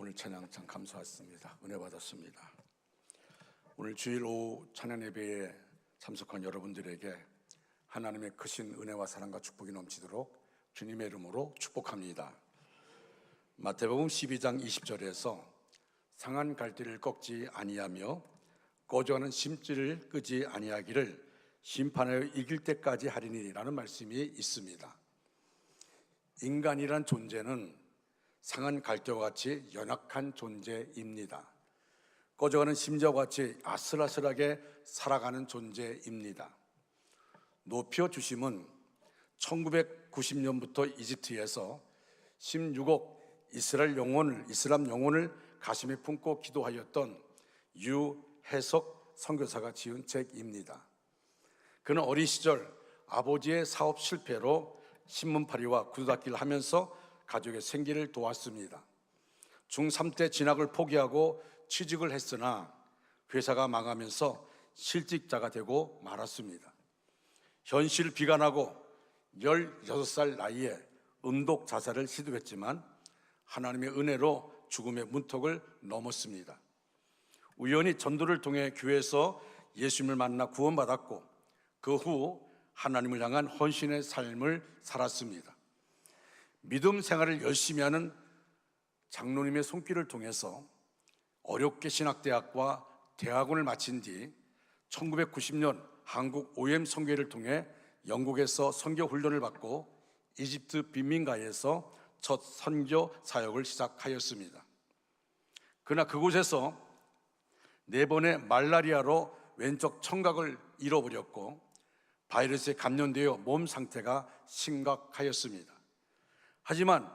오늘 찬양 참 감사했습니다. 은혜 받았습니다. 오늘 주일 오후 찬양 예배에 참석한 여러분들에게 하나님의 크신 은혜와 사랑과 축복이 넘치도록 주님의 이름으로 축복합니다. 마태복음 12장 20절에서 상한 갈대를 꺾지 아니하며 꺼져가는 심지를 끄지 아니하기를 심판하여 이길 때까지 하리니라는 말씀이 있습니다. 인간이란 존재는 상한 갈대와 같이 연약한 존재입니다. 꺼져가는 심지와 같이 아슬아슬하게 살아가는 존재입니다. 노피오 주심은 1990년부터 이집트에서 16억 이슬람 영혼을 가슴에 품고 기도하였던 유해석 선교사가 지은 책입니다. 그는 어린 시절 아버지의 사업 실패로 신문팔이와 구두닦이를 하면서 가족의 생계를 도왔습니다. 중3 때 진학을 포기하고 취직을 했으나 회사가 망하면서 실직자가 되고 말았습니다. 현실을 비관하고 16살 나이에 음독 자살을 시도했지만 하나님의 은혜로 죽음의 문턱을 넘었습니다. 우연히 전도를 통해 교회에서 예수님을 만나 구원받았고 그 후 하나님을 향한 헌신의 삶을 살았습니다. 믿음 생활을 열심히 하는 장로님의 손길을 통해서 어렵게 신학대학과 대학원을 마친 뒤 1990년 한국 OM 선교회를 통해 영국에서 선교 훈련을 받고 이집트 빈민가에서 첫 선교 사역을 시작하였습니다. 그러나 그곳에서 4번의 말라리아로 왼쪽 청각을 잃어버렸고 바이러스에 감염되어 몸 상태가 심각하였습니다. 하지만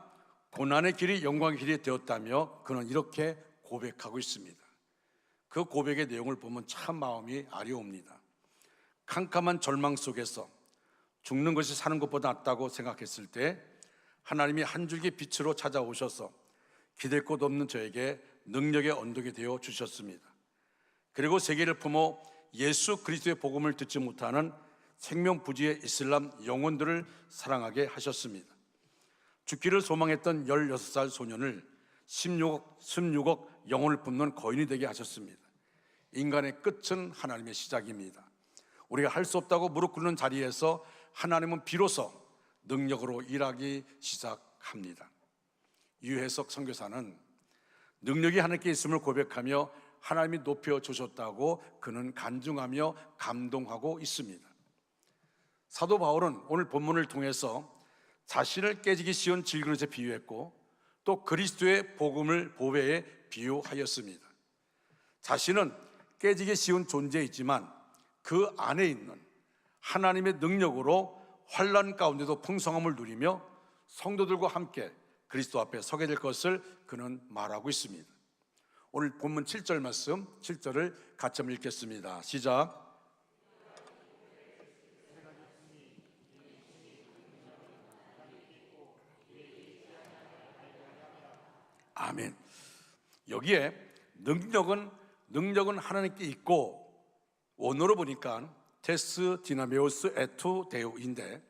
고난의 길이 영광의 길이 되었다며 그는 이렇게 고백하고 있습니다. 그 고백의 내용을 보면 참 마음이 아려옵니다. 캄캄한 절망 속에서 죽는 것이 사는 것보다 낫다고 생각했을 때 하나님이 한 줄기 빛으로 찾아오셔서 기댈 곳 없는 저에게 능력의 언덕이 되어 주셨습니다. 그리고 세계를 품어 예수 그리스도의 복음을 듣지 못하는 생명부지의 이슬람 영혼들을 사랑하게 하셨습니다. 죽기를 소망했던 16살 소년을 16억 영혼을 품는 거인이 되게 하셨습니다. 인간의 끝은 하나님의 시작입니다. 우리가 할 수 없다고 무릎 꿇는 자리에서 하나님은 비로소 능력으로 일하기 시작합니다. 유해석 선교사는 능력이 하나님께 있음을 고백하며 하나님이 높여주셨다고 그는 간증하며 감동하고 있습니다. 사도 바울은 오늘 본문을 통해서 자신을 깨지기 쉬운 질그릇에 비유했고 또 그리스도의 복음을 보배에 비유하였습니다. 자신은 깨지기 쉬운 존재이지만 그 안에 있는 하나님의 능력으로 환난 가운데도 풍성함을 누리며 성도들과 함께 그리스도 앞에 서게 될 것을 그는 말하고 있습니다. 오늘 본문 7절 말씀 7절을 같이 한번 읽겠습니다. 시작. 아멘. 여기에 능력은 하나님께 있고 원어로 보니까 테스 디나메오스 에투 데우인데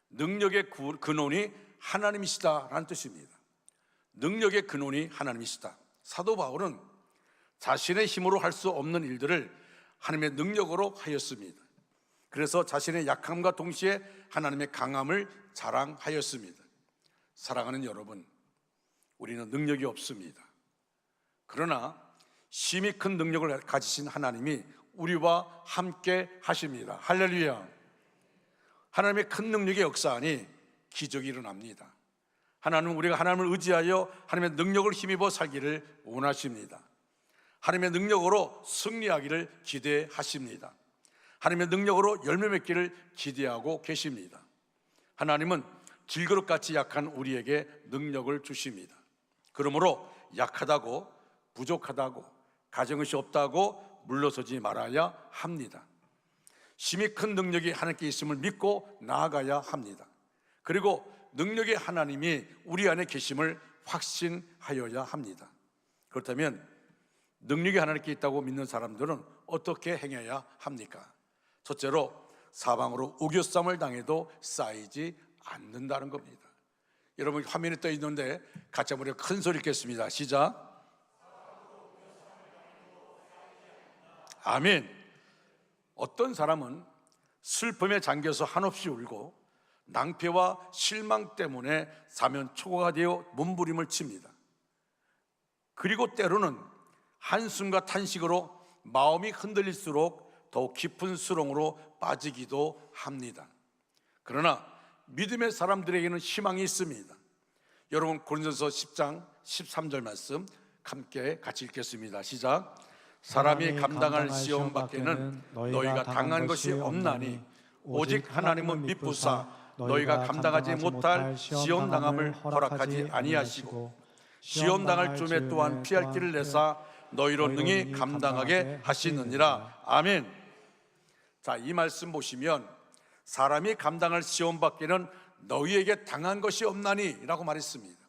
능력의 근원이 하나님이시다라는 뜻입니다. 능력의 근원이 하나님이시다. 사도 바울은 자신의 힘으로 할 수 없는 일들을 하나님의 능력으로 하였습니다. 그래서 자신의 약함과 동시에 하나님의 강함을 자랑하였습니다. 사랑하는 여러분, 우리는 능력이 없습니다. 그러나 심히 큰 능력을 가지신 하나님이 우리와 함께 하십니다. 할렐루야. 하나님의 큰 능력의 역사하니 기적이 일어납니다. 하나님은 우리가 하나님을 의지하여 하나님의 능력을 힘입어 살기를 원하십니다. 하나님의 능력으로 승리하기를 기대하십니다. 하나님의 능력으로 열매 맺기를 기대하고 계십니다. 하나님은 질그릇같이 약한 우리에게 능력을 주십니다. 그러므로 약하다고 부족하다고 가정의식 없다고 물러서지 말아야 합니다. 심히 큰 능력이 하나님께 있음을 믿고 나아가야 합니다. 그리고 능력의 하나님이 우리 안에 계심을 확신하여야 합니다. 그렇다면 능력이 하나님께 있다고 믿는 사람들은 어떻게 행해야 합니까? 첫째로 사방으로 우겨쌈을 당해도 쌓이지 않는다는 겁니다. 여러분 화면에 떠 있는데 같이 한번 큰 소리 읽겠습니다. 시작. 아멘. 어떤 사람은 슬픔에 잠겨서 한없이 울고 낭패와 실망 때문에 사면초가가 되어 몸부림을 칩니다. 그리고 때로는 한숨과 탄식으로 마음이 흔들릴수록 더욱 깊은 수렁으로 빠지기도 합니다. 그러나 믿음의 사람들에게는 희망이 있습니다. 여러분, 고린도서 10장 13절 말씀 함께 같이 읽겠습니다. 시작. 사람이 감당할 시험 밖에는 너희가 당한 것이 없나니 오직 하나님은 미쁘사 너희가 감당하지 못할 시험 당함을 허락하지 아니하시고 시험 당할 쯤에 또한 피할 길을 내사 너희로 능히 감당하게 하시느니라. 아멘. 자, 이 말씀 보시면 사람이 감당할 시험 밖에는 너희에게 당한 것이 없나니 라고 말했습니다.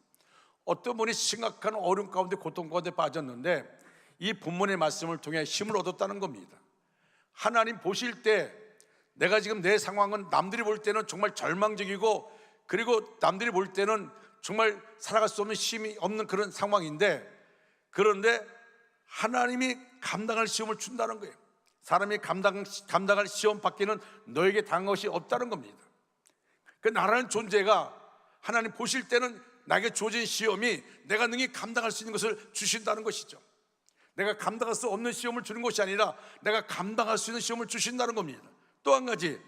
어떤 분이 심각한 어려움 가운데 고통 가운데 빠졌는데 이 본문의 말씀을 통해 힘을 얻었다는 겁니다. 하나님 보실 때 내가 지금 내 상황은 남들이 볼 때는 정말 절망적이고 그리고 남들이 볼 때는 정말 살아갈 수 없는 힘이 없는 그런 상황인데, 그런데 하나님이 감당할 시험을 준다는 거예요. 사람이 감당할 시험 밖에는 너에게 당한 것이 없다는 겁니다. 그 나라는 존재가 하나님 보실 때는 나에게 주어진 시험이 내가 능히 감당할 수 있는 것을 주신다는 것이죠. 내가 감당할 수 없는 시험을 주는 것이 아니라 내가 감당할 수 있는 시험을 주신다는 겁니다. 또 한 가지,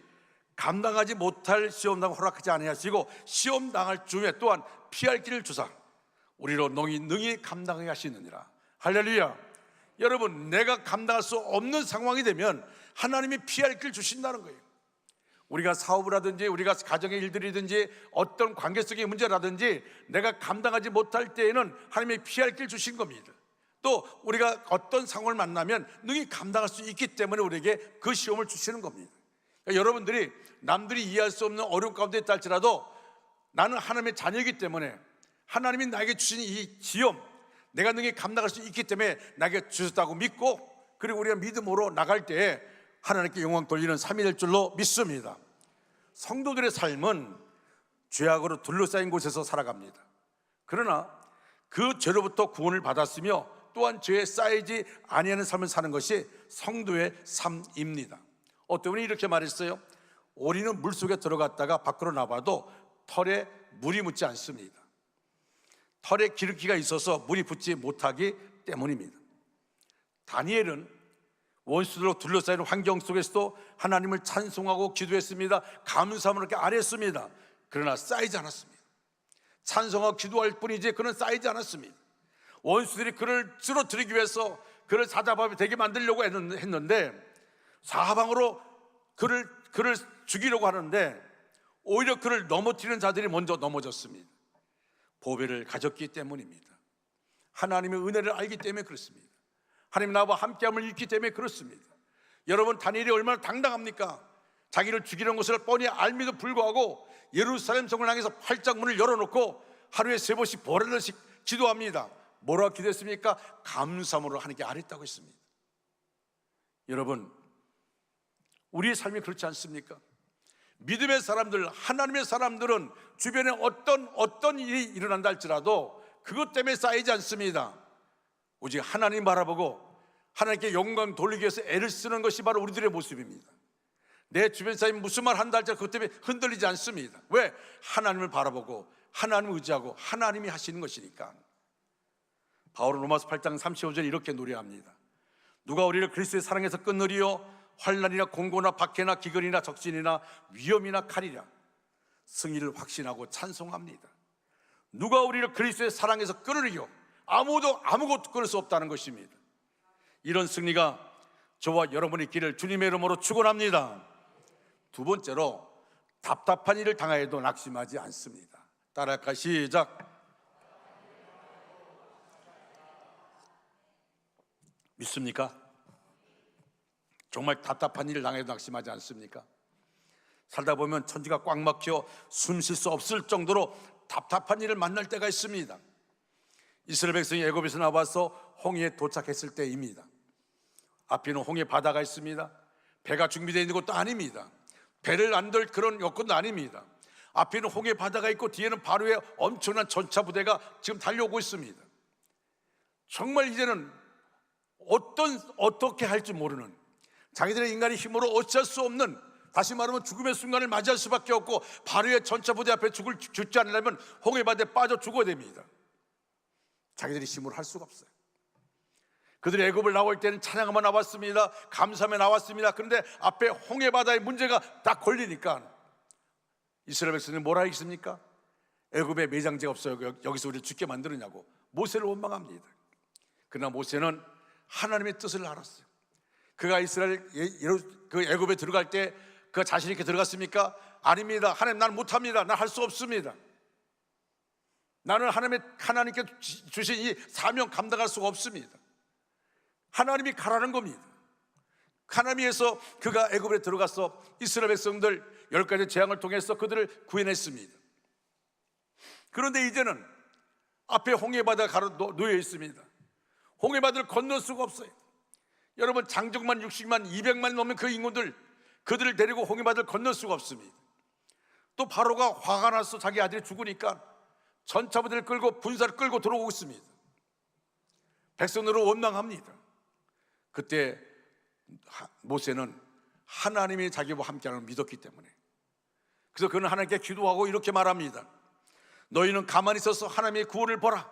감당하지 못할 시험 당을 허락하지 아니하시고 시험 당할 즈음에 또한 피할 길을 주사 우리로 능히 감당하게 하시느니라. 할렐루야. 여러분, 내가 감당할 수 없는 상황이 되면 하나님이 피할 길 주신다는 거예요. 우리가 사업을 하든지 우리가 가정의 일들이든지 어떤 관계 속의 문제라든지 내가 감당하지 못할 때에는 하나님이 피할 길 주신 겁니다. 또 우리가 어떤 상황을 만나면 능히 감당할 수 있기 때문에 우리에게 그 시험을 주시는 겁니다. 그러니까 여러분들이 남들이 이해할 수 없는 어려움 가운데 있다 할지라도 나는 하나님의 자녀이기 때문에 하나님이 나에게 주신 이 시험 내가 능히 감당할 수 있기 때문에 나에게 주셨다고 믿고, 그리고 우리가 믿음으로 나갈 때에 하나님께 영광 돌리는 삶이 될 줄로 믿습니다. 성도들의 삶은 죄악으로 둘러싸인 곳에서 살아갑니다. 그러나 그 죄로부터 구원을 받았으며 또한 죄에 쌓이지 아니하는 삶을 사는 것이 성도의 삶입니다. 어떤 분이 이렇게 말했어요. 오리는 물속에 들어갔다가 밖으로 나와도 털에 물이 묻지 않습니다. 털에 기름기가 있어서 물이 붙지 못하기 때문입니다. 다니엘은 원수들로 둘러싸인 환경 속에서도 하나님을 찬송하고 기도했습니다. 감사함을 이렇게 아뢰었습니다. 그러나 쌓이지 않았습니다. 찬송하고 기도할 뿐이지 그는 쌓이지 않았습니다. 원수들이 그를 쓰러뜨리기 위해서 그를 사자밥이 되게 만들려고 했는데 사방으로 그를 죽이려고 하는데 오히려 그를 넘어뜨리는 자들이 먼저 넘어졌습니다. 보배를 가졌기 때문입니다. 하나님의 은혜를 알기 때문에 그렇습니다. 하나님 나와 함께함을 잊기 때문에 그렇습니다. 여러분, 다니엘이 얼마나 당당합니까? 자기를 죽이는 것을 뻔히 알미도 불구하고 예루살렘 성을 향해서 활짝 문을 열어놓고 하루에 3번씩 보라듯이 기도합니다. 뭐라고 기도했습니까? 감사함으로 하나님께 아뢰었다고 했습니다. 여러분, 우리의 삶이 그렇지 않습니까? 믿음의 사람들, 하나님의 사람들은 주변에 어떤 일이 일어난다 할지라도 그것 때문에 쌓이지 않습니다. 오직 하나님 바라보고 하나님께 영광 돌리기 위해서 애를 쓰는 것이 바로 우리들의 모습입니다. 내 주변 사람이 무슨 말 한다 할지라도 그것 때문에 흔들리지 않습니다. 왜? 하나님을 바라보고 하나님을 의지하고 하나님이 하시는 것이니까. 바울은 로마서 8장 35절에 이렇게 노래합니다. 누가 우리를 그리스도의 사랑에서 끊으리요? 환난이나 공고나 박해나 기근이나 적신이나 위험이나 칼이라. 승리를 확신하고 찬송합니다. 누가 우리를 그리스도의 사랑에서 끊으리요? 아무것도 끊을 수 없다는 것입니다. 이런 승리가 저와 여러분의 있기를 주님의 이름으로 축원합니다. 두 번째로, 답답한 일을 당하여도 낙심하지 않습니다. 따라할까? 시작. 믿습니까? 정말 답답한 일을 당해도 낙심하지 않습니까? 살다 보면 천지가 꽉 막혀 숨 쉴 수 없을 정도로 답답한 일을 만날 때가 있습니다. 이스라엘 백성이 애굽에서 나와서 홍해에 도착했을 때입니다. 앞에는 홍해 바다가 있습니다. 배가 준비되어 있는 것도 아닙니다. 배를 안들 그런 여건도 아닙니다. 앞에는 홍해 바다가 있고 뒤에는 바로의 엄청난 전차 부대가 지금 달려오고 있습니다. 정말 이제는 어떻게 할지 모르는, 자기들의 인간의 힘으로 어찌할 수 없는, 다시 말하면 죽음의 순간을 맞이할 수밖에 없고 바로의 전차 부대 앞에 죽지 않으려면 홍해바다에 빠져 죽어야 됩니다. 자기들이 힘으로 할 수가 없어요. 그들이 애굽을 나올 때는 찬양하며 나왔습니다. 감사하며 나왔습니다. 그런데 앞에 홍해바다의 문제가 딱 걸리니까 이스라엘 백성들이 뭐라 하겠습니까? 애굽에 매장제가 없어요. 여기서 우리를 죽게 만드느냐고 모세를 원망합니다. 그러나 모세는 하나님의 뜻을 알았어요. 그가 이스라엘 그 애굽에 들어갈 때 그가 자신 있게 들어갔습니까? 아닙니다. 하나님, 나는 못합니다. 난 할 수 없습니다. 나는 하나님께 주신 이 사명 감당할 수가 없습니다. 하나님이 가라는 겁니다. 하나님께서 그가 애굽에 들어가서 이스라엘 백성들 10가지 재앙을 통해서 그들을 구해냈습니다. 그런데 이제는 앞에 홍해바다가 놓여 있습니다. 홍해바다를 건널 수가 없어요. 여러분, 장정만 60만 200만이 넘는 그 인구들, 그들을 데리고 홍해바다를 건널 수가 없습니다. 또 바로가 화가 나서 자기 아들이 죽으니까 전차부대를 끌고 군사를 끌고 들어오고 있습니다. 백성들은 원망합니다. 그때 모세는 하나님이 자기와 함께하는 걸 믿었기 때문에, 그래서 그는 하나님께 기도하고 이렇게 말합니다. 너희는 가만히 있어서 하나님의 구원을 보라.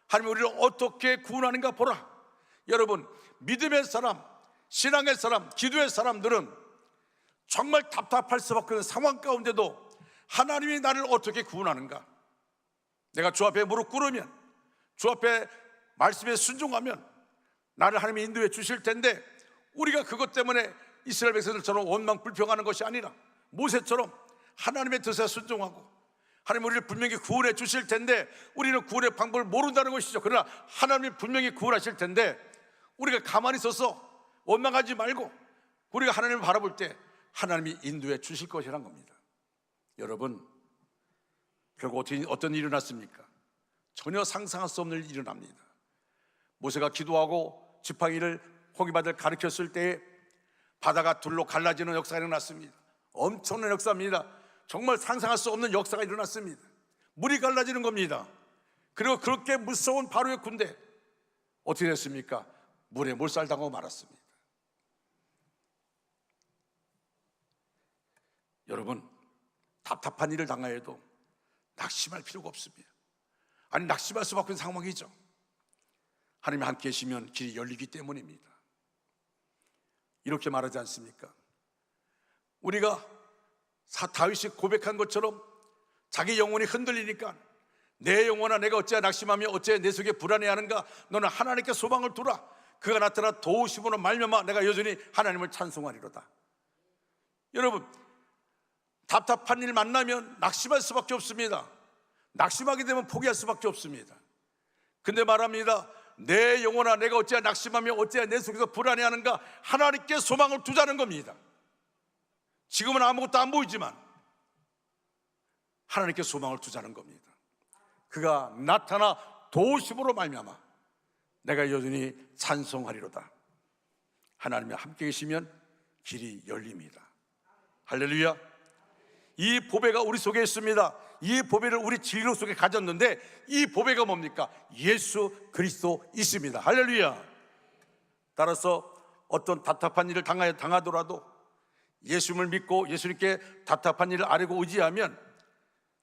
하나님이 우리를 어떻게 구원하는가 보라. 여러분, 믿음의 사람, 신앙의 사람, 기도의 사람들은 정말 답답할 수밖에 없는 상황 가운데도 하나님이 나를 어떻게 구원하는가, 내가 주 앞에 무릎 꿇으면, 주 앞에 말씀에 순종하면 나를 하나님이 인도해 주실 텐데, 우리가 그것 때문에 이스라엘 백성들처럼 원망 불평하는 것이 아니라 모세처럼 하나님의 뜻에 순종하고, 하나님 우리를 분명히 구원해 주실 텐데 우리는 구원의 방법을 모른다는 것이죠. 그러나 하나님이 분명히 구원하실 텐데 우리가 가만히 있어서 원망하지 말고 우리가 하나님을 바라볼 때 하나님이 인도해 주실 것이란 겁니다. 여러분, 결국 어떤 일이 일어났습니까? 전혀 상상할 수 없는 일이 일어납니다. 모세가 기도하고 지팡이를 홍해바다를 가리켰을 때에 바다가 둘로 갈라지는 역사가 일어났습니다. 엄청난 역사입니다. 정말 상상할 수 없는 역사가 일어났습니다. 물이 갈라지는 겁니다. 그리고 그렇게 무서운 바로의 군대, 어떻게 됐습니까? 물에 몰살당하고 말았습니다. 여러분, 답답한 일을 당하여도 낙심할 필요가 없습니다. 아니, 낙심할 수밖에 없는 상황이죠. 하나님이 함께 계시면 길이 열리기 때문입니다. 이렇게 말하지 않습니까? 우리가 다윗이 고백한 것처럼 자기 영혼이 흔들리니까 내 영혼아, 내가 어찌하여 낙심하며 어찌하여 내 속에 불안해하는가? 너는 하나님께 소망을 두라. 그가 나타나 도우심으로 말미암아 내가 여전히 하나님을 찬송하리로다. 여러분, 답답한 일 만나면 낙심할 수밖에 없습니다. 낙심하게 되면 포기할 수밖에 없습니다. 근데 말합니다. 내 영혼아, 내가 어찌하여 낙심하며 어찌하여 내 속에서 불안해하는가? 하나님께 소망을 두자는 겁니다. 지금은 아무것도 안 보이지만 하나님께 소망을 두자는 겁니다. 그가 나타나 도우심으로 말미암아 내가 여전히 찬송하리로다. 하나님이 함께 계시면 길이 열립니다. 할렐루야. 이 보배가 우리 속에 있습니다. 이 보배를 우리 진로 속에 가졌는데 이 보배가 뭡니까? 예수 그리스도 있습니다. 할렐루야. 따라서 어떤 답답한 일을 당하더라도 예수님을 믿고 예수님께 답답한 일을 아뢰고 의지하면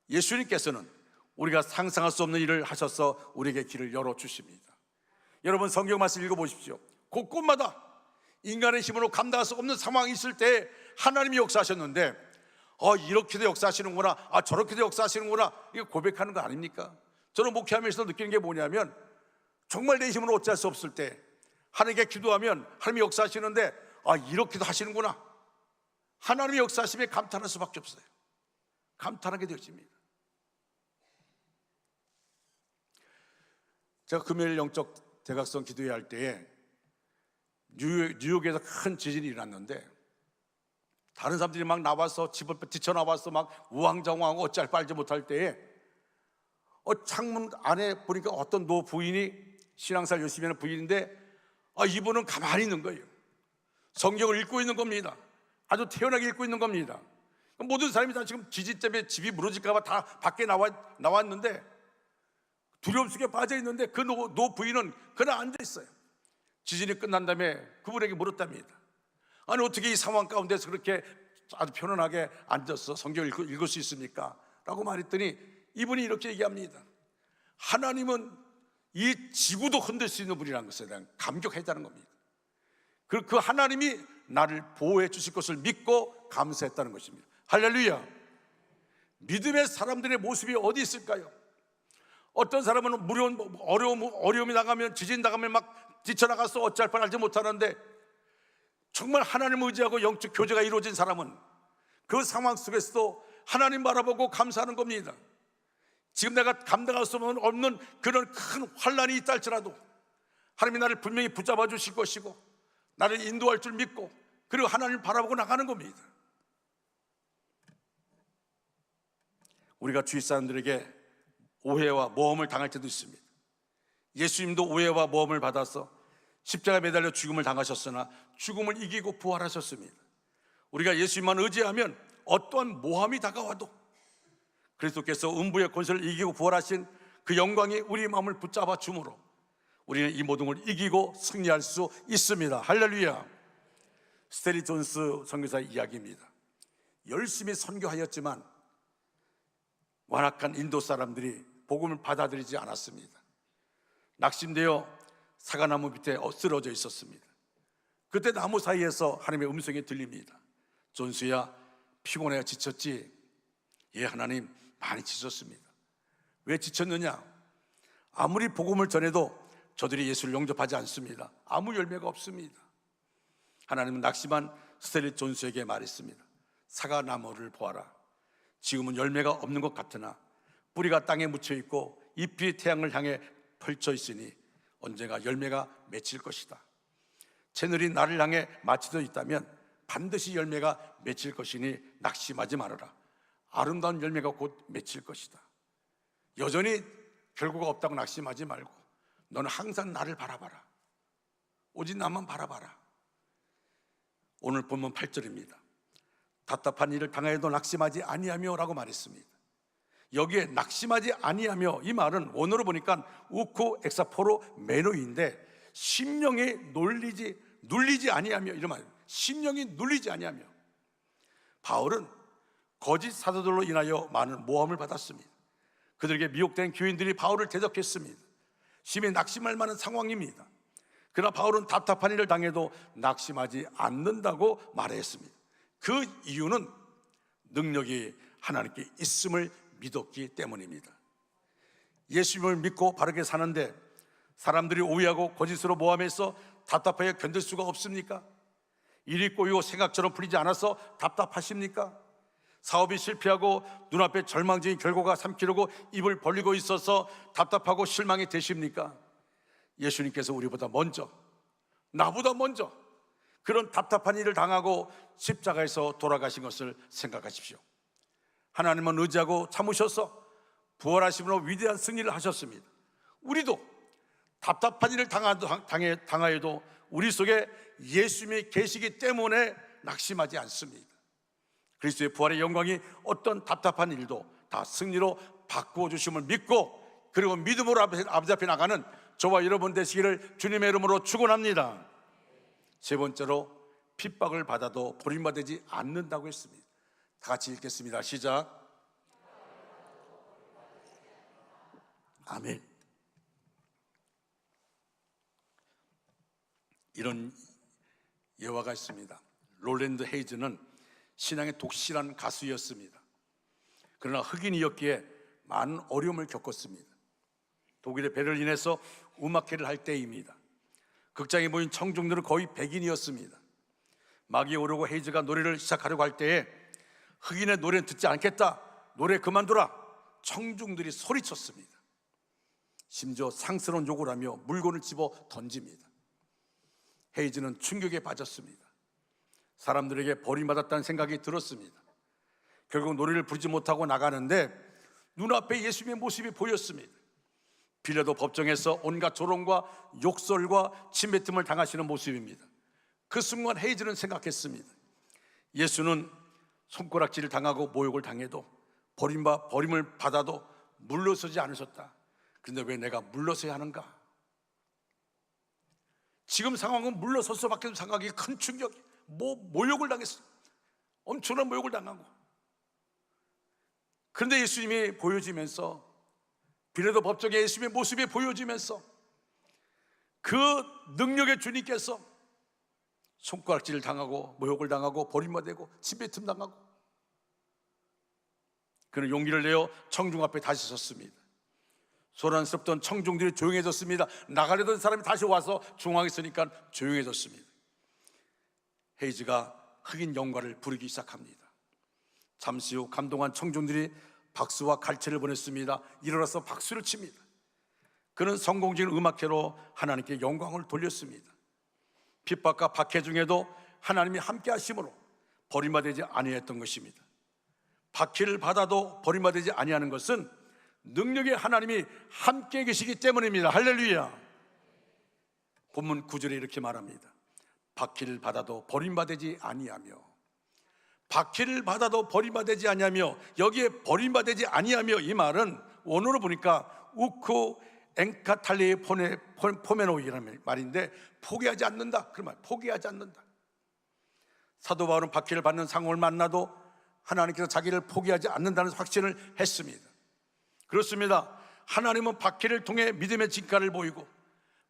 예수님께서는 우리가 상상할 수 없는 일을 하셔서 우리에게 길을 열어주십니다. 여러분, 성경 말씀 읽어보십시오. 곳곳마다 인간의 힘으로 감당할 수 없는 상황이 있을 때 하나님이 역사하셨는데 이렇게도 역사하시는구나, 저렇게도 역사하시는구나, 이거 고백하는 거 아닙니까? 저는 목회하면서 느끼는 게 뭐냐면 정말 내 힘으로 어찌할 수 없을 때 하나님께 기도하면 하나님이 역사하시는데 이렇게도 하시는구나, 하나님의 역사하심에 감탄할 수밖에 없어요. 감탄하게 되어집니다. 제가 금요일 영적 대각성 기도회 할 때에 뉴욕에서 큰 지진이 일어났는데 다른 사람들이 막 나와서 집을 뛰쳐나와서 막 우왕좌왕하고 어찌할 바 알지 못할 때에 창문 안에 보니까 어떤 노 부인이, 신앙생활 열심히 하는 부인인데 이분은 가만히 있는 거예요. 성경을 읽고 있는 겁니다. 아주 태연하게 읽고 있는 겁니다. 모든 사람이 다 지금 지진 때문에 집이 무너질까 봐 다 밖에 나왔는데 두려움 속에 빠져 있는데 그 노 부인은 그냥 앉아 있어요. 지진이 끝난 다음에 그분에게 물었답니다. 아니 어떻게 이 상황 가운데서 그렇게 아주 편안하게 앉아서 성경을 읽을 수 있습니까? 라고 말했더니 이분이 이렇게 얘기합니다. 하나님은 이 지구도 흔들 수 있는 분이라는 것에 대한 감격했다는 겁니다. 그 하나님이 나를 보호해 주실 것을 믿고 감사했다는 것입니다. 할렐루야. 믿음의 사람들의 모습이 어디 있을까요? 어떤 사람은 무료운 어려움이 나가면, 지진 나가면 막 뛰쳐나가서 어찌할 뻔 알지 못하는데, 정말 하나님을 의지하고 영적 교제가 이루어진 사람은 그 상황 속에서도 하나님 바라보고 감사하는 겁니다. 지금 내가 감당할 수 없는 그런 큰 환난이 있다 할지라도 하나님이 나를 분명히 붙잡아 주실 것이고 나를 인도할 줄 믿고, 그리고 하나님을 바라보고 나가는 겁니다. 우리가 주위 사람들에게 오해와 모험을 당할 때도 있습니다. 예수님도 오해와 모험을 받아서 십자가에 매달려 죽음을 당하셨으나 죽음을 이기고 부활하셨습니다. 우리가 예수님만 의지하면 어떠한 모함이 다가와도 그리스도께서 음부의 권세를 이기고 부활하신 그 영광이 우리 마음을 붙잡아 주므로 우리는 이 모든 걸 이기고 승리할 수 있습니다. 할렐루야. 스테리 존스 선교사의 이야기입니다. 열심히 선교하였지만 완악한 인도 사람들이 복음을 받아들이지 않았습니다. 낙심되어 사과나무 밑에 쓰러져 있었습니다. 그때 나무 사이에서 하나님의 음성이 들립니다. 존스야, 피곤해 지쳤지? 예, 하나님, 많이 지쳤습니다. 왜 지쳤느냐? 아무리 복음을 전해도 저들이 예수를 영접하지 않습니다. 아무 열매가 없습니다. 하나님은 낙심한 스테리 존스에게 말했습니다. 사과나무를 보아라. 지금은 열매가 없는 것 같으나 뿌리가 땅에 묻혀 있고 잎이 태양을 향해 펼쳐 있으니 언젠가 열매가 맺힐 것이다. 채널이 나를 향해 마치져 있다면 반드시 열매가 맺힐 것이니 낙심하지 말아라. 아름다운 열매가 곧 맺힐 것이다. 여전히 결과가 없다고 낙심하지 말고 너는 항상 나를 바라봐라. 오직 나만 바라봐라. 오늘 본문 8절입니다. 답답한 일을 당하여도 낙심하지 아니하며 라고 말했습니다. 여기에 낙심하지 아니하며, 이 말은 원어로 보니까 우쿠 엑사포로 메노인데 심령이 눌리지 아니하며, 이런 말, 심령이 눌리지 아니하며. 바울은 거짓 사도들로 인하여 많은 모함을 받았습니다. 그들에게 미혹된 교인들이 바울을 대적했습니다. 심히 낙심할 만한 상황입니다. 그러나 바울은 답답한 일을 당해도 낙심하지 않는다고 말했습니다. 그 이유는 능력이 하나님께 있음을 믿었기 때문입니다. 예수님을 믿고 바르게 사는데 사람들이 오해하고 거짓으로 모함해서 답답하게 견딜 수가 없습니까? 일이 꼬이고 생각처럼 풀리지 않아서 답답하십니까? 사업이 실패하고 눈앞에 절망적인 결과가 삼키려고 입을 벌리고 있어서 답답하고 실망이 되십니까? 예수님께서 우리보다 먼저, 나보다 먼저 그런 답답한 일을 당하고 십자가에서 돌아가신 것을 생각하십시오. 하나님은 의지하고 참으셔서 부활하심으로 위대한 승리를 하셨습니다. 우리도 답답한 일을 당하여도 우리 속에 예수님이 계시기 때문에 낙심하지 않습니다. 그리스도의 부활의 영광이 어떤 답답한 일도 다 승리로 바꾸어 주심을 믿고, 그리고 믿음으로 아버지 앞에 나가는 저와 여러분 되시기를 주님의 이름으로 축원합니다. 세 번째로, 핍박을 받아도 버림받지 않는다고 했습니다. 다 같이 읽겠습니다. 시작. 아멘. 이런 예화가 있습니다. 롤랜드 헤이즈는 신앙의 독실한 가수였습니다. 그러나 흑인이었기에 많은 어려움을 겪었습니다. 독일의 베를린에서 음악회를 할 때입니다. 극장에 모인 청중들은 거의 백인이었습니다. 막이 오르고 헤이즈가 노래를 시작하려고 할 때에 흑인의 노래는 듣지 않겠다, 노래 그만둬라, 청중들이 소리쳤습니다. 심지어 상스러운 욕을 하며 물건을 집어 던집니다. 헤이즈는 충격에 빠졌습니다. 사람들에게 버림받았다는 생각이 들었습니다. 결국 노래를 부르지 못하고 나가는데 눈앞에 예수님의 모습이 보였습니다. 빌라도 법정에서 온갖 조롱과 욕설과 침뱉음을 당하시는 모습입니다. 그 순간 헤이즈는 생각했습니다. 예수는 손가락질을 당하고 모욕을 당해도 버림을 받아도 물러서지 않으셨다. 그런데 왜 내가 물러서야 하는가? 지금 상황은 물러설 수밖에 없는 상황이 큰 충격이, 모욕을 당했어요. 엄청난 모욕을 당하고. 그런데 예수님이 보여지면서, 빌라도 법정에 예수님의 모습이 보여지면서 그 능력의 주님께서 손가락질을 당하고 모욕을 당하고 버림받고 침뱉음 당하고, 그는 용기를 내어 청중 앞에 다시 섰습니다. 소란스럽던 청중들이 조용해졌습니다. 나가려던 사람이 다시 와서 중앙에 서니까 조용해졌습니다. 헤이즈가 흑인 영가를 부르기 시작합니다. 잠시 후 감동한 청중들이 박수와 갈채를 보냈습니다. 일어나서 박수를 칩니다. 그는 성공적인 음악회로 하나님께 영광을 돌렸습니다. 핍박과 박해 중에도 하나님이 함께 하심으로 버림받지 아니했던 것입니다. 박해를 받아도 버림받지 아니하는 것은 능력의 하나님이 함께 계시기 때문입니다. 할렐루야. 본문 9절에 이렇게 말합니다. 박해를 받아도 버림받지 아니하며, 박해를 받아도 버림받지 아니하며, 여기에 버림받지 아니하며 이 말은 원어로 보니까 우쿠 엔카탈레 포메노이라는 말인데, 포기하지 않는다, 그 말, 포기하지 않는다. 사도 바울은 박해를 받는 상황을 만나도 하나님께서 자기를 포기하지 않는다는 확신을 했습니다. 그렇습니다. 하나님은 박해를 통해 믿음의 진가를 보이고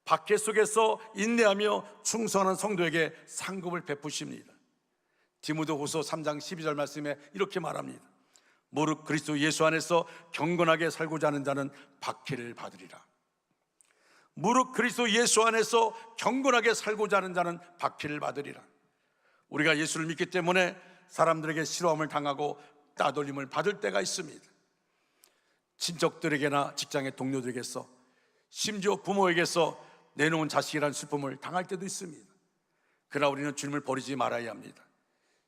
박해 속에서 인내하며 충성하는 성도에게 상급을 베푸십니다. 디모데후서 3장 12절 말씀에 이렇게 말합니다. 무릇 그리스도 예수 안에서 경건하게 살고자 하는 자는 박해를 받으리라. 무릇 그리스도 예수 안에서 경건하게 살고자 하는 자는 박해를 받으리라. 우리가 예수를 믿기 때문에 사람들에게 싫어함을 당하고 따돌림을 받을 때가 있습니다. 친척들에게나 직장의 동료들에게서, 심지어 부모에게서 내놓은 자식이라는 슬픔을 당할 때도 있습니다. 그러나 우리는 주님을 버리지 말아야 합니다.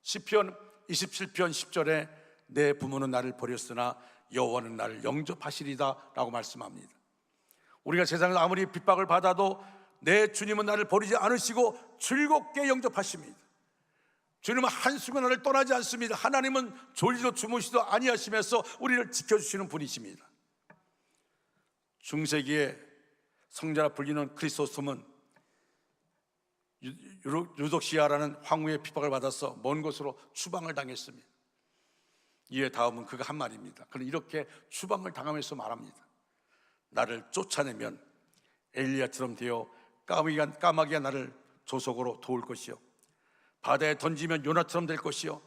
시편 27편 10절에 내 부모는 나를 버렸으나 여호와는 나를 영접하시리다 라고 말씀합니다. 우리가 세상에서 아무리 핍박을 받아도 내 주님은 나를 버리지 않으시고 즐겁게 영접하십니다. 주님은 한순간 나를 떠나지 않습니다. 하나님은 졸지도 주무시도 아니하시면서 우리를 지켜주시는 분이십니다. 중세기에 성자라 불리는 크리소스톰은 유독시아라는 황후의 핍박을 받아서 먼 곳으로 추방을 당했습니다. 이에 다음은 그가 한 말입니다. 그는 이렇게 추방을 당하면서 말합니다. 나를 쫓아내면 엘리야처럼 되어 까마귀가 나를 조속으로 도울 것이요, 바다에 던지면 요나처럼 될 것이요,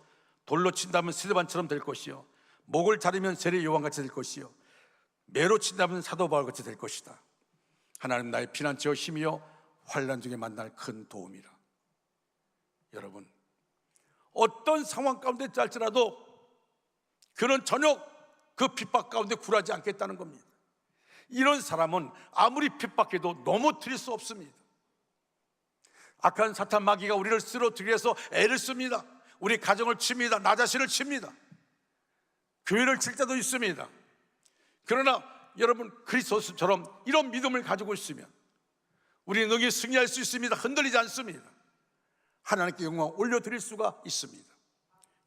돌로 친다면 스데반처럼 될 것이요, 목을 자르면 세례 요한같이 될 것이요, 매로 친다면 사도 바울같이 될 것이다. 하나님 나의 피난처여 힘이요 환난 중에 만날 큰 도움이라. 여러분, 어떤 상황 가운데 짤지라도 그는 전혀 그 핍박 가운데 굴하지 않겠다는 겁니다. 이런 사람은 아무리 핍박해도 넘어뜨릴 수 없습니다. 악한 사탄 마귀가 우리를 쓰러뜨리기 위해서 애를 씁니다. 우리 가정을 칩니다. 나 자신을 칩니다. 교회를 칠 때도 있습니다. 그러나 여러분, 그리스도처럼 이런 믿음을 가지고 있으면 우리는 능히 승리할 수 있습니다. 흔들리지 않습니다. 하나님께 영광 올려드릴 수가 있습니다.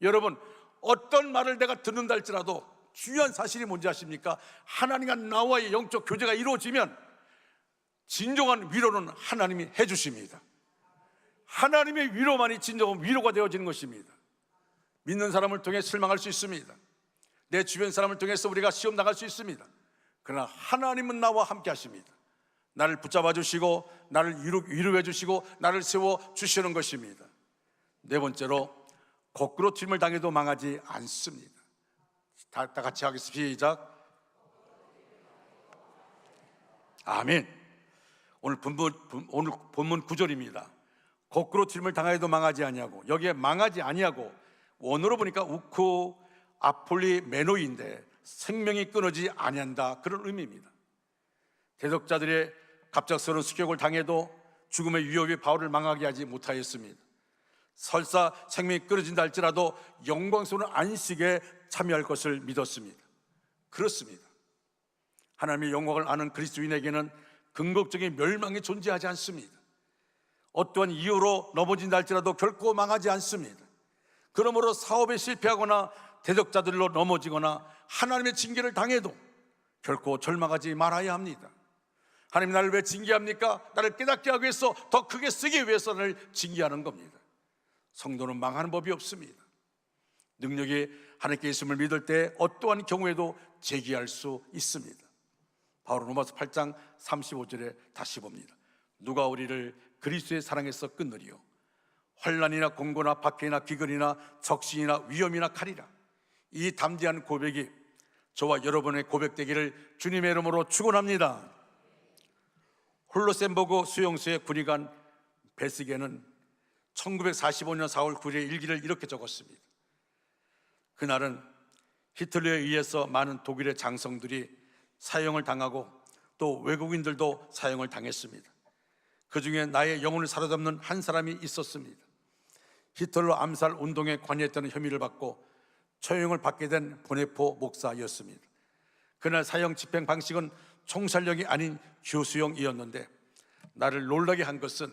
여러분, 어떤 말을 내가 듣는다 할지라도 중요한 사실이 뭔지 아십니까? 하나님과 나와의 영적 교제가 이루어지면 진정한 위로는 하나님이 해주십니다. 하나님의 위로만이 진정한 위로가 되어지는 것입니다. 믿는 사람을 통해 실망할 수 있습니다. 내 주변 사람을 통해서 우리가 시험 나갈 수 있습니다. 그러나 하나님은 나와 함께 하십니다. 나를 붙잡아 주시고 나를 위로해 주시고 나를 세워 주시는 것입니다. 네 번째로, 거꾸로 튀김을 당해도 망하지 않습니다. 다 같이 하겠습니다. 시작. 아멘. 오늘 본문 9절입니다. 거꾸로 튀김을 당해도 망하지 아니하고, 여기에 망하지 아니하고 원어로 보니까 우쿠 아폴리 메노인데 생명이 끊어지지 아니한다, 그런 의미입니다. 대적자들의 갑작스러운 습격을 당해도 죽음의 위협이 바울을 망하게 하지 못하였습니다. 설사 생명이 끊어진다 할지라도 영광스러운 안식에 참여할 것을 믿었습니다. 그렇습니다. 하나님의 영광을 아는 그리스도인에게는 궁극적인 멸망이 존재하지 않습니다. 어떠한 이유로 넘어진다 할지라도 결코 망하지 않습니다. 그러므로 사업에 실패하거나 대적자들로 넘어지거나 하나님의 징계를 당해도 결코 절망하지 말아야 합니다. 하나님 나를 왜 징계합니까? 나를 깨닫게 하기 위해서, 더 크게 쓰기 위해서 나를 징계하는 겁니다. 성도는 망하는 법이 없습니다. 능력이 하나님께 있음을 믿을 때 어떠한 경우에도 제기할 수 있습니다. 바로 로마서 8장 35절에 다시 봅니다. 누가 우리를 그리스도의 사랑에서 끊으리요? 환난이나 공고나 박해나 기근이나 적신이나 위험이나 칼이라. 이 담대한 고백이 저와 여러분의 고백되기를 주님의 이름으로 축원합니다. 홀로셈버그 수용소의 군의관 베스게는 1945년 4월 9일에 일기를 이렇게 적었습니다. 그날은 히틀러에 의해서 많은 독일의 장성들이 사형을 당하고 또 외국인들도 사형을 당했습니다. 그 중에 나의 영혼을 사로잡는 한 사람이 있었습니다. 히틀러 암살 운동에 관여했다는 혐의를 받고 처형을 받게 된 보네포 목사였습니다. 그날 사형 집행 방식은 총살형이 아닌 교수형이었는데 나를 놀라게 한 것은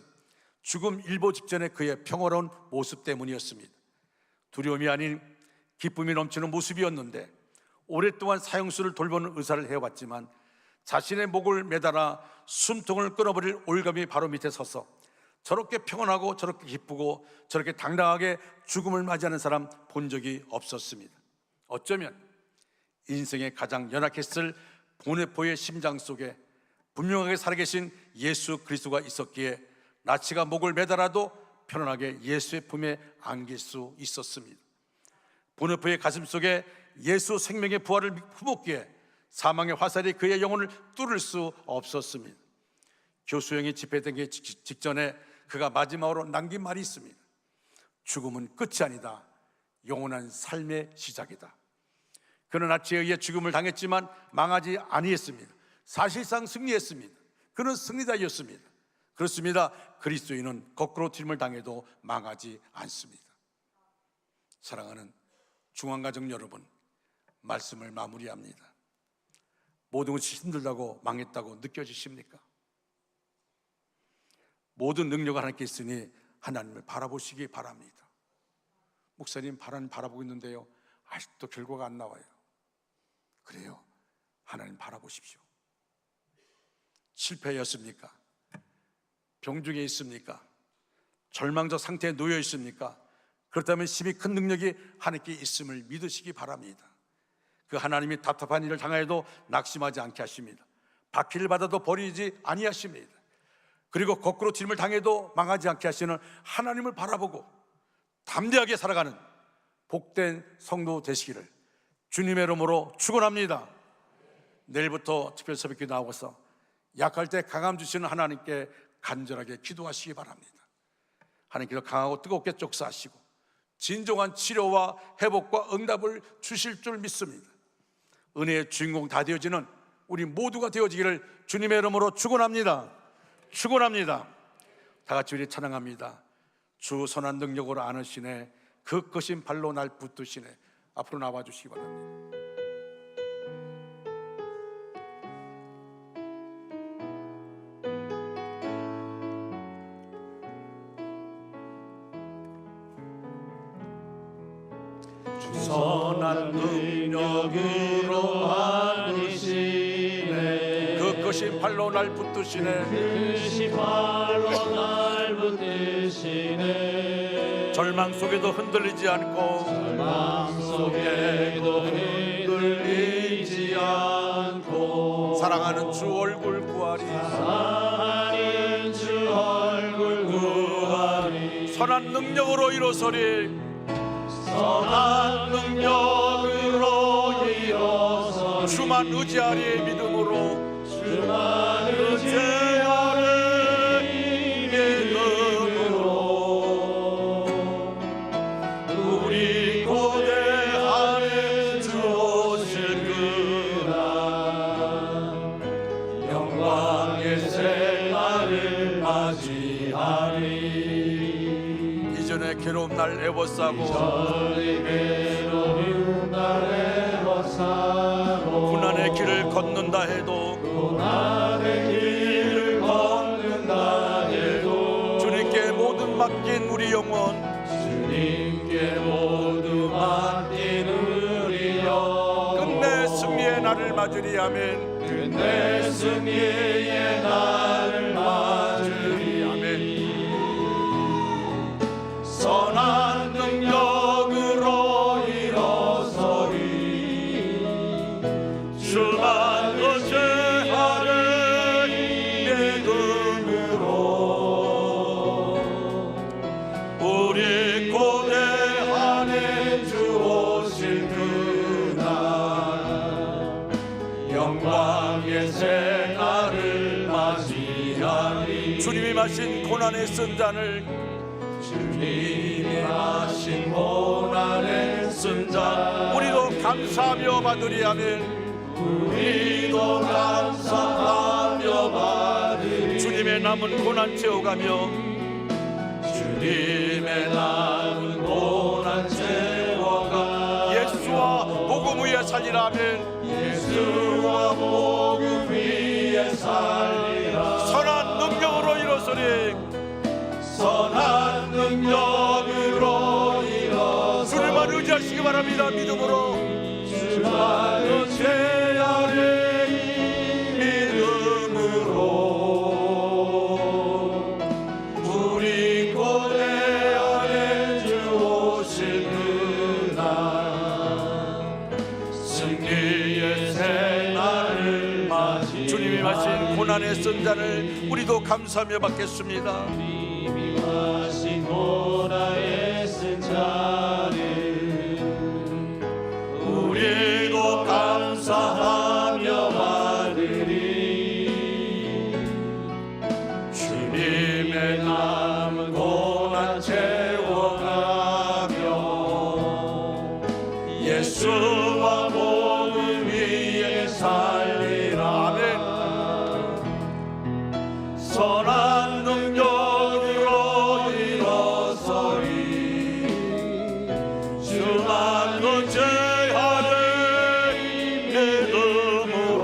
죽음 일보 직전에 그의 평화로운 모습 때문이었습니다. 두려움이 아닌 기쁨이 넘치는 모습이었는데 오랫동안 사형수를 돌보는 의사를 해왔지만 자신의 목을 매달아 숨통을 끊어버릴 올감이 바로 밑에 서서 저렇게 평안하고 저렇게 기쁘고 저렇게 당당하게 죽음을 맞이하는 사람 본 적이 없었습니다. 어쩌면 인생의 가장 연약했을 보네포의 심장 속에 분명하게 살아계신 예수 그리스도가 있었기에 나치가 목을 매달아도 편안하게 예수의 품에 안길 수 있었습니다. 보네포의 가슴 속에 예수 생명의 부활을 품었기에 사망의 화살이 그의 영혼을 뚫을 수 없었습니다. 교수형이 집행되기 직전에 그가 마지막으로 남긴 말이 있습니다. 죽음은 끝이 아니다. 영원한 삶의 시작이다. 그는 나치에 의해 죽음을 당했지만 망하지 아니했습니다. 사실상 승리했습니다. 그는 승리자였습니다. 그렇습니다. 그리스도인은 거꾸로 튀김을 당해도 망하지 않습니다. 사랑하는 중앙가정 여러분, 말씀을 마무리합니다. 모든 것이 힘들다고 망했다고 느껴지십니까? 모든 능력은 하나님께 있으니 하나님을 바라보시기 바랍니다. 목사님, 하나님 바라보고 있는데요, 아직도 결과가 안 나와요. 그래요, 하나님 바라보십시오. 실패였습니까? 병중에 있습니까? 절망적 상태에 놓여 있습니까? 그렇다면 심히 큰 능력이 하나님께 있음을 믿으시기 바랍니다. 그 하나님이 답답한 일을 당하여도 낙심하지 않게 하십니다. 박해를 받아도 버리지 아니하십니다. 그리고 거꾸로 튀김을 당해도 망하지 않게 하시는 하나님을 바라보고 담대하게 살아가는 복된 성도 되시기를 주님의 이름으로 축원합니다. 내일부터 특별 새벽기도 나오고서 약할 때 강함 주시는 하나님께 간절하게 기도하시기 바랍니다. 하나님께서 강하고 뜨겁게 쫓아하시고 진정한 치료와 회복과 응답을 주실 줄 믿습니다. 은혜의 주인공 다 되어지는 우리 모두가 되어지기를 주님의 이름으로 축원합니다. 축원합니다. 다 같이 우리 찬양합니다. 주 선한 능력으로 안으시네, 그 거신 발로 날 붙드시네. 앞으로 나와 주시기 바랍니다. 선한 능력으로 안으시네, 그 거신 발로 날 붙드시네, 그 발로 날 붙드시네. 절망 속에도 흔들리지 않고, 절망 속에도 흔들리지 않고, 사랑하는 주 얼굴 구하리, 사랑하는 주 얼굴 구하리. 선한 능력으로 일어서리, 선한 능력으로 일어서 주만 의지하리 믿음으로, 주만 의지하리 믿음으로. 우리 고대 안에 주오실 그날 영광의 생활을 맞이하리. 이전에 괴로운 날 애워싸고, 괴로운 날에 벗사고, 고난의 길을 걷는다 해도, 고난의 길을 걷는다 해도, 주님께 모든 맡긴 우리 영혼, 주님께 모두 맡긴 우리 영혼, 끝내 승리의 날을 맞으리. 아멘. 끝내 승리의 날을 맞으리. 아멘. 선한 주만 의지하리 믿음으로 우리 고대 안에 주 오실 그날 영광의 새날을 맞이하리. 주님이 마신 고난의 쓴 잔을 주님이 마신 고난의 쓴 잔 우리도 감사하며 받으리. 아멘. 우리도 감사하며 받으리. 주님의 남은 고난 채워가며 주님의 남은 고난 채워가 예수와 복음 위에 살리라. 아멘. 예수와 복음 위에 살리라. 선한 능력으로 일어서리. 선한 능력으로 일어서 주님만 의지하시기 바랍니다. 믿음으로 주만 의지하리 믿음으로 우리 고대 안에 주 오실 그날 승리의 새날을 맞이 주님이 마신 고난의 쓴 잔을 우리도 감사하며 받겠습니다. 마신 고난의 쓴 잔을 우리도 감사하며 받으리. 주님의 남은 고난 채워가며 예수와 복음 위에 살리라. 아멘. 선한 능력으로 일어서리. 주만 의지하리 믿음으로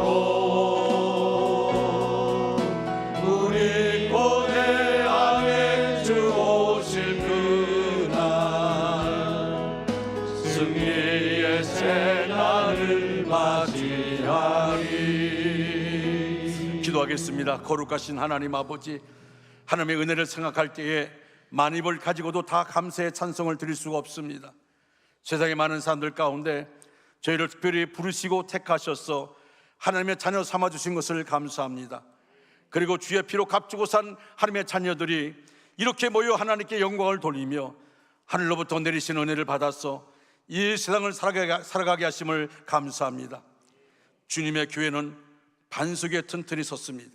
우리 고대 안에 주 오실 그날 승리의 새날을 맞이하리. 기도하겠습니다. 거룩하신 하나님 아버지, 하나님의 은혜를 생각할 때에 만입을 가지고도 다 감사의 찬송을 드릴 수가 없습니다. 세상의 많은 사람들 가운데 저희를 특별히 부르시고 택하셔서 하나님의 자녀 삼아주신 것을 감사합니다. 그리고 주의 피로 값주고 산 하나님의 자녀들이 이렇게 모여 하나님께 영광을 돌리며 하늘로부터 내리신 은혜를 받아서 이 세상을 살아가게 하심을 감사합니다. 주님의 교회는 반석에 튼튼히 섰습니다.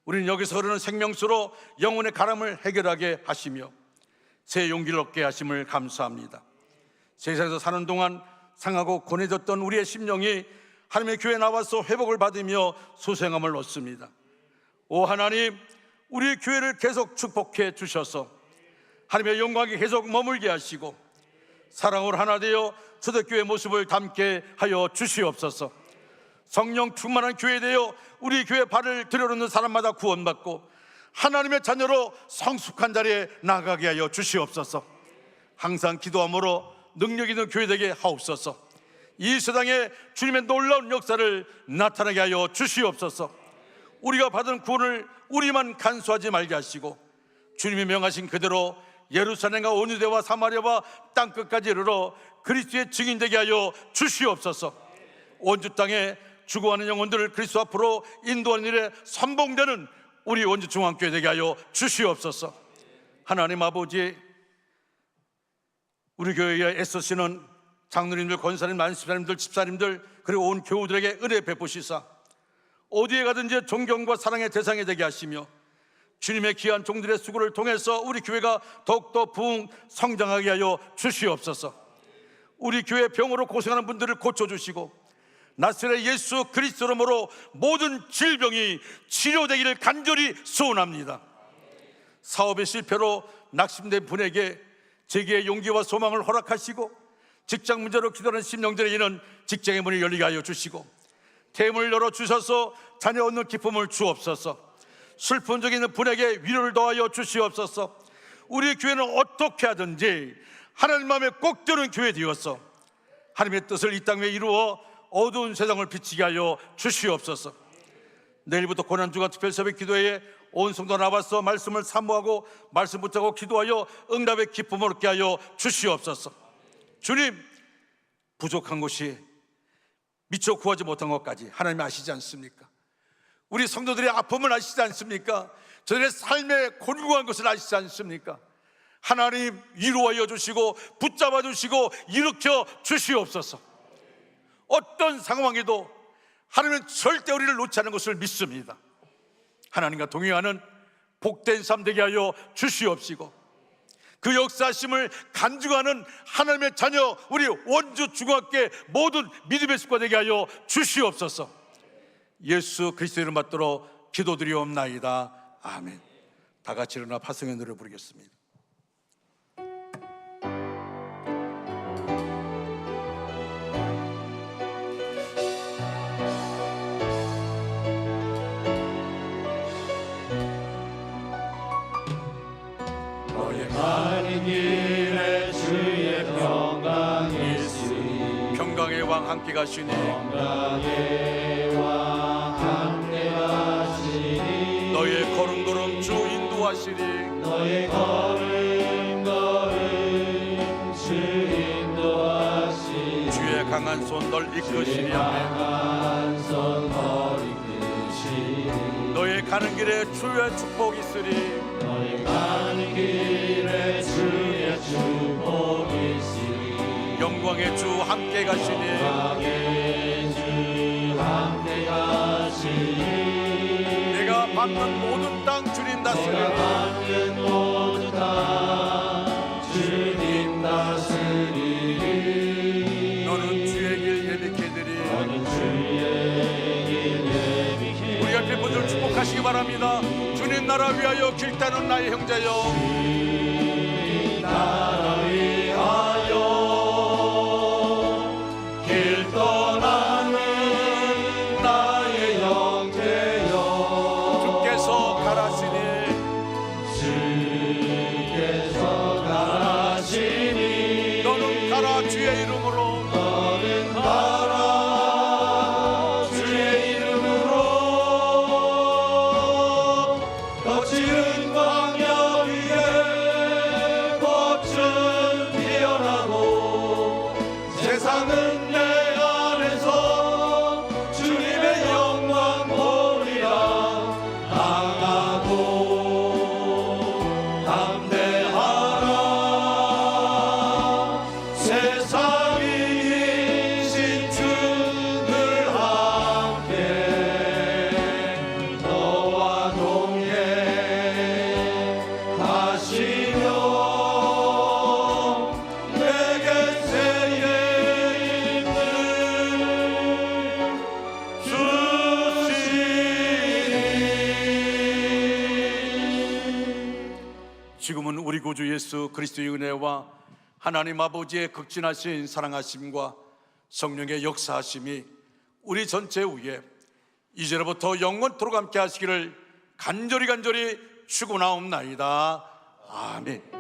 우리는 여기서 흐르는 생명수로 영혼의 가람을 해결하게 하시며 새 용기를 얻게 하심을 감사합니다. 세상에서 사는 동안 상하고 고뇌졌던 우리의 심령이 하나님의 교회에 나와서 회복을 받으며 소생함을 얻습니다. 오 하나님, 우리 교회를 계속 축복해 주셔서 하나님의 영광이 계속 머물게 하시고 사랑으로 하나 되어 초대교회의 모습을 담게 하여 주시옵소서. 성령 충만한 교회 되어 우리 교회 발을 들여놓는 사람마다 구원받고 하나님의 자녀로 성숙한 자리에 나가게 하여 주시옵소서. 항상 기도함으로 능력 있는 교회 되게 하옵소서. 이 세상에 주님의 놀라운 역사를 나타나게 하여 주시옵소서. 우리가 받은 구원을 우리만 간수하지 말게 하시고 주님이 명하신 그대로 예루살렘과 온 유대와 사마리아와 땅끝까지 이르러 그리스도의 증인 되게 하여 주시옵소서. 원주 땅에 죽어가는 영혼들을 그리스도 앞으로 인도하는 일에 선봉되는 우리 원주 중앙교회 되게 하여 주시옵소서. 하나님 아버지, 우리 교회에 애쓰시는 장로님들, 권사님, 만집사님들, 집사님들 그리고 온 교우들에게 은혜 베푸시사 어디에 가든지 존경과 사랑의 대상이 되게 하시며 주님의 귀한 종들의 수고를 통해서 우리 교회가 더욱더 부흥 성장하게 하여 주시옵소서. 우리 교회 병으로 고생하는 분들을 고쳐주시고 나사렛 예수 그리스도로 모든 질병이 치료되기를 간절히 소원합니다. 사업의 실패로 낙심된 분에게 재기의 용기와 소망을 허락하시고 직장 문제로 기도하는 심령들에게는 직장의 문이 열리게 하여 주시고 태임을 열어주셔서 자녀 얻는 기쁨을 주옵소서. 슬픈 적이 있는 분에게 위로를 더하여 주시옵소서. 우리 교회는 어떻게 하든지 하나님 마음에 꼭 드는 교회 되어서 하나님의 뜻을 이 땅에 이루어 어두운 세상을 비치게 하여 주시옵소서. 내일부터 고난주간 특별새벽 기도회에 온 성도 나와서 말씀을 사모하고 말씀 붙잡고 기도하여 응답의 기쁨을 얻게 하여 주시옵소서. 주님, 부족한 곳이 미처 구하지 못한 것까지 하나님이 아시지 않습니까? 우리 성도들의 아픔을 아시지 않습니까? 저들의 삶에 곤궁한 것을 아시지 않습니까? 하나님 위로하여 주시고 붙잡아 주시고 일으켜 주시옵소서. 어떤 상황에도 하나님은 절대 우리를 놓지 않는 것을 믿습니다. 하나님과 동행하는 복된 삶 되게 하여 주시옵시고, 그 역사하심을 간증하는 하나님의 자녀 우리 원주 중학교의 모든 믿음의 습관 되게 하여 주시옵소서. 예수 그리스도 이름 받들어 기도드리옵나이다. 아멘. 다 같이 일어나 파송의 노래 부르겠습니다. 가는 길에 주의 평강이 있으니 평강의 왕 함께 가시니 평강의 왕 함께 가시니 너의 걸음걸음 주 인도하시니 너의 걸음걸음 주 인도하시니 주의 강한 손 널 이끄시니 아멘. 강한 손 널 이끄시니 너의 가는 길에 주의 축복이 있으리 너의 가는 길에 주의 축복이 있으니 영광의 주 함께 가시니 영광의 주 함께 가시니 내가 받는 모든 땅 주님 내가 다스리니 받는 모든 땅 주님 다스리니 너는 주의 길 예비케 되리. 너는 주의 길 예비케 우리 옆에 분들 축복하시기 바랍니다. 주님 나라 위하여 길 따는 나의 형제여, 나라 위하여 길 떠나는 나의 형제여 주께서 가라시니 주께서 가시니 너는 가라 주의 이름으로 너는 가라 주의 이름으로 거칠은 광야 위에 꽃은 피어나고 세상은 내 안에서 주님의 영광 보리라. 강하고 담대하라. 세상이 이신 주늘 함께 너와 동행하시며 내게 새의 힘을 주시니. 지금은 우리 구주 예수 그리스도의 은혜와 하나님 아버지의 극진하신 사랑하심과 성령의 역사하심이 우리 전체 위에 이제로부터 영원토록 함께 하시기를 간절히 축원하옵나이다. 아멘.